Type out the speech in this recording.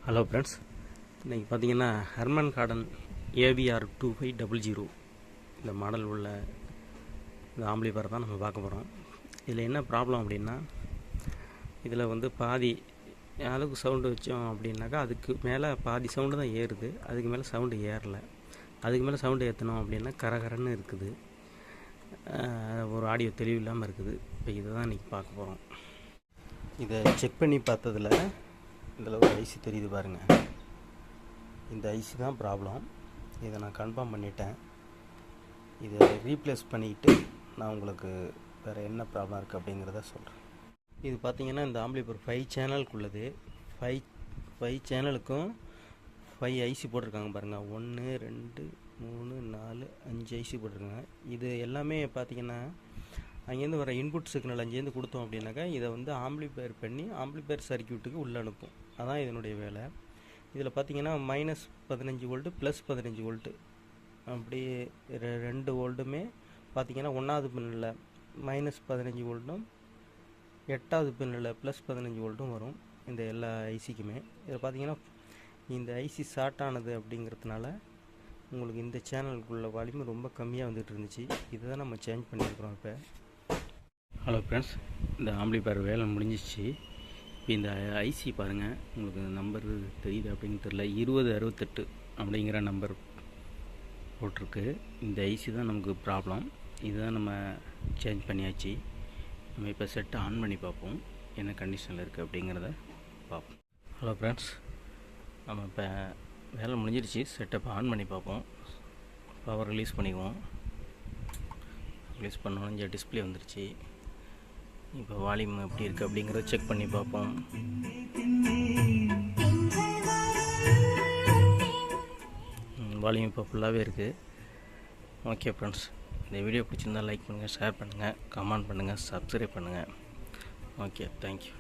Hello friends, இன்றைக்கி பார்த்தீங்கன்னா Herman garden AVR 2500 இந்த மாடல் உள்ள இந்த ஆம்பிளிஃபையர் தான் நம்ம பார்க்க போகிறோம். இதில் என்ன ப்ராப்ளம் அப்படின்னா, இதில் வந்து பாதி அளவுக்கு சவுண்டு வச்சோம் அப்படின்னாக்கா அதுக்கு மேலே பாதி சவுண்டு தான் ஏறுது, அதுக்கு மேலே சவுண்டு ஏறலை. அதுக்கு மேலே சவுண்டு ஏற்றணும் அப்படின்னா கரகரன்னு இருக்குது, ஒரு ஆடியோ தெளிவு இல்லாமல் இருக்குது. இப்போ இதை தான் இன்றைக்கி பார்க்க போகிறோம். இதை செக் பண்ணி பார்த்ததில் இதில் ஒரு ஐசி தெரியுது பாருங்கள், இந்த ஐசி தான் ப்ராப்ளம். இதை நான் கன்ஃபார்ம் பண்ணிட்டேன். இதை ரீப்ளேஸ் பண்ணிக்கிட்டு நான் உங்களுக்கு வேறு என்ன ப்ராப்ளம் இருக்குது அப்படிங்கிறத சொல்கிறேன். இது பார்த்திங்கன்னா இந்த ஆம்பிளிஃபையர் 5 சேனலுக்கு உள்ளது. 5 சேனலுக்கும் 5 ஐசி போட்டிருக்காங்க பாருங்கள். 1 2 3 4 5 ஐசி போட்டிருக்காங்க. இது எல்லாமே பார்த்திங்கன்னா அங்கேருந்து வர இன்புட் சிக்னல் அங்கேருந்து கொடுத்தோம் அப்படின்னாக்கா இதை வந்து ஆம்பிளிஃபையர் பண்ணி ஆம்பிளிஃபையர் சர்க்யூட்டுக்கு உள்ளே அனுப்பும். அதான் இதனுடைய வேலை. இதில் பார்த்திங்கன்னா -15 வோல்ட்டு +15 வோல்ட்டு அப்படி 2 வோல்ட்டுமே பார்த்திங்கன்னா 1வது பின்னில் -15 வோல்ட்டும் 8வது பின்னில் +15 வோல்ட்டும் வரும் இந்த எல்லா ஐசிக்குமே. இதில் பார்த்திங்கன்னா இந்த ஐசி ஷார்ட் ஆனது அப்படிங்கிறதுனால உங்களுக்கு இந்த சேனலுக்குள்ள வால்யூம் ரொம்ப கம்மியாக வந்துட்டு இருந்துச்சு. இதை தான் நம்ம சேஞ்ச் பண்ணியிருக்கிறோம். இப்போ ஹலோ ஃப்ரெண்ட்ஸ், இந்த ஆம்பிளிஃபையர் வேலை முடிஞ்சிச்சு. இப்போ இந்த ஐசி பாருங்கள், உங்களுக்கு நம்பர் தெரியுது அப்படின்னு தெரியல, 2068 அப்படிங்கிற நம்பர் போட்டிருக்கு. இந்த ஐசி தான் நமக்கு ப்ராப்ளம். இதுதான் நம்ம சேஞ்ச் பண்ணியாச்சு. நம்ம இப்போ செட்டை ஆன் பண்ணி பார்ப்போம், என்ன கண்டிஷனில் இருக்குது அப்படிங்கிறத பார்ப்போம். ஹலோ ஃப்ரெண்ட்ஸ், நம்ம இப்போ வேலை முடிஞ்சிருச்சு. செட்டப்பை ஆன் பண்ணி பார்ப்போம். பவர் ரிலீஸ் பண்ணிக்குவோம். ரிலீஸ் பண்ணோன்னு இங்கே டிஸ்பிளே வந்துருச்சு. இப்போ வால்யூம் எப்படி இருக்குது அப்படிங்கிறத செக் பண்ணி பார்ப்போம். வால்யூம் இப்போ ஃபுல்லாகவே இருக்குது. ஓகே ஃப்ரெண்ட்ஸ், இந்த வீடியோ பிடிச்சிருந்தால் லைக் பண்ணுங்கள், ஷேர் பண்ணுங்கள், கமெண்ட் பண்ணுங்கள், சப்ஸ்கிரைப் பண்ணுங்கள். Okay, thank you.